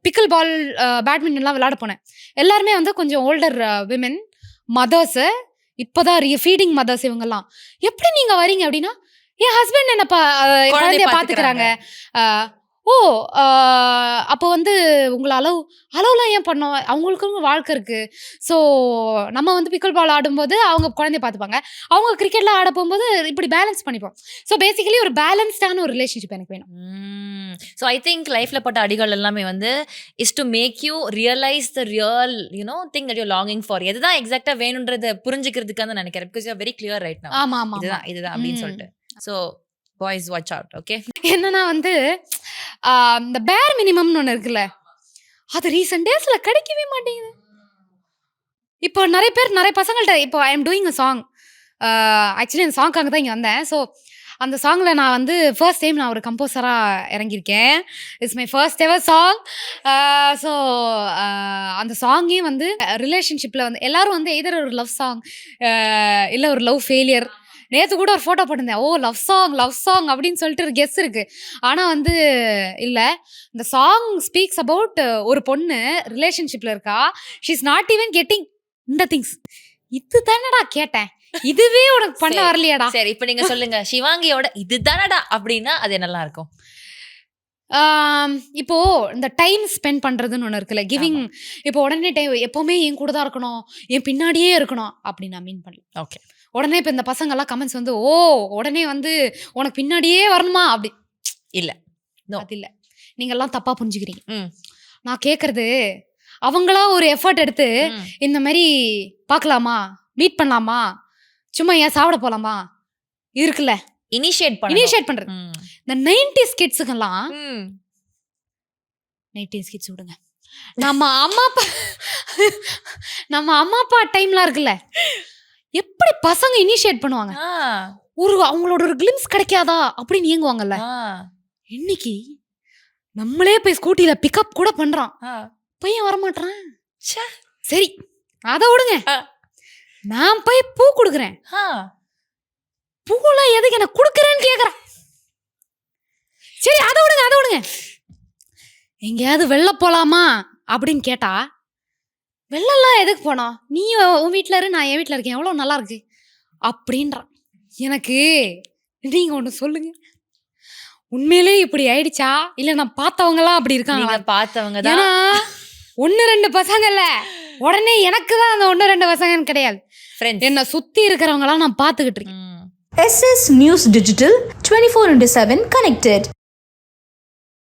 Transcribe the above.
Pickle பால் பேட்மிண்டன்லாம் விளையாட போனேன். எல்லாருமே வந்து கொஞ்சம் ஓல்டர் விமென் மதர்ஸு, இப்போதான் ஃபீடிங் மதர்ஸ் இவங்கெல்லாம். எப்படி நீங்கள் வரீங்க அப்படின்னா, என் ஹஸ்பண்ட் என்ன குழந்தைய பார்த்துக்கிறாங்க. ஓ அப்போ வந்து உங்களை அளவுலாம் ஏன் பண்ணோம், அவங்களுக்கும் வாழ்க்கை இருக்குது. ஸோ நம்ம வந்து பிக்கிள் பால் ஆடும்போது அவங்க குழந்தைய பார்த்துப்பாங்க, அவங்க கிரிக்கெட்டில் ஆட போகும்போது இப்படி பேலன்ஸ் பண்ணிப்போம். ஸோ பேசிக்கலி ஒரு பேலன்ஸ்டான ஒரு ரிலேஷன்ஷிப் எனக்கு வேணும். ஸோ ஐ திங்க் லைஃப்ல பட்ட அடிகள் எல்லாமே வந்து is to make you realize the real thing that you longing for. எதுதான் எக்ஸாக்டா வேணுன்றதை புரிஞ்சுக்கிறதுக்காக நினைக்கிறேன். Because you very clear right now. ஆமாம் ஆமாம் இதுதான் அப்படின்னு சொல்லிட்டு. So boys watch out. Okay, என்னன்னா வந்து இந்த பேர் மினிமம்னு ஒன்று இருக்குல்ல, அது ரீசெண்ட் டேஸில் கிடைக்கவே மாட்டேங்குது. இப்போ நிறைய பசங்கள்கிட்ட இப்போ I am doing a song. Actually அந்த சாங்காக தான் இங்கே வந்தேன். ஸோ அந்த சாங்கில் நான் வந்து ஃபர்ஸ்ட் டைம் நான் ஒரு கம்போசராக இறங்கியிருக்கேன். It's my first ever song. So அந்த சாங்கே வந்து ரிலேஷன்ஷிப்பில் வந்து எல்லோரும் வந்து எதர் ஒரு லவ் சாங் இல்லை ஒரு லவ் ஃபெயிலியர். நேற்று கூட ஒரு ஃபோட்டோ போட்டிருந்தேன், ஓ லவ் சாங் அப்படின்னு சொல்லிட்டு ஒரு கெஸ் இருக்குது. ஆனால் வந்து இல்லை, இந்த சாங் ஸ்பீக்ஸ் அபவுட் ஒரு பொண்ணு ரிலேஷன்ஷிப்பில் இருக்கா, she is not even getting இந்த திங்ஸ். இது தானடா கேட்டேன், இதுவே உனக்கு பண்ண வரலையாடா. சரி, இப்போ நீங்கள் சொல்லுங்க, சிவாங்கியோட இது தானடா அப்படின்னா அது என்னெல்லாம் இருக்கும்? இப்போ இந்த டைம் ஸ்பெண்ட் பண்ணுறதுன்னு ஒன்று இருக்குல்ல, கிவிங். இப்போ உடனே டைம் எப்போவுமே என் கூட தான் இருக்கணும், என் பின்னாடியே இருக்கணும் அப்படி நான் மீன் பண்ணல. ஓகே, உடனே இப்போ இந்த பசங்கள்லாம் கமெண்ட்ஸ் வந்து ஓ உடனே வந்து உனக்கு பின்னாடியே வரணுமா அப்படி இல்லை, அது இல்லை, நீங்கள்லாம் தப்பாக புரிஞ்சுக்கிறீங்க. நான் கேட்குறது அவங்களா ஒரு எஃபர்ட் எடுத்து இந்த மாதிரி பார்க்கலாமா, மீட் பண்ணலாமா, சும்மா ஏன் சாப்பிட போகலாமா இருக்குல்ல, இனிஷியேட் பண்ணுறது. இந்த 90s கிட்ஸுக்கெல்லாம் 90s கிட்ஸ் விடுங்க, நம்ம அம்மா அப்பா டைம்லாம் இருக்குல்ல, எப்படி பசங்க இனிஷியேட் பண்ணுவாங்க, அவங்களோட ஒரு கிளிம்ஸ் கிடைக்காதா அப்படின்னு ஏங்குவாங்கல்ல. இன்னைக்கு நம்மளே போய் ஸ்கூட்டியில பிக்கப் கூட பண்றான், பையன் வரமாட்டான். சரி அதை விடுங்க, நான் போய் பூ கொடுக்குறேன், பூலாம் எதுக்கு எனக்கு கொடுக்குறேன்னு கேக்குறேன். சரி அதை விடுங்க, எங்கேயாவது வெளில போலாமா அப்படின்னு கேட்டா, வெள்ளெல்லாம் எதுக்கு போனோம், நீ உன் வீட்டில் இரு, நான் என் வீட்டில் இருக்கேன், எவ்வளோ நல்லா இருக்கு அப்படின்றான். எனக்கு நீங்கள் ஒன்று சொல்லுங்க, உண்மையிலே இப்படி ஆயிடுச்சா இல்லை நான் பார்த்தவங்களாம் அப்படி இருக்காங்க? பார்த்தவங்க தான். ஏன்னா 1-2 பசங்க இல்லை, உடனே எனக்கு தான் அந்த 1-2 பசங்கன்னு கிடையாது, என்னை சுற்றி இருக்கிறவங்களாம் நான் பார்த்துக்கிட்டு இருக்கேன். SS News Digital 24/7 connected.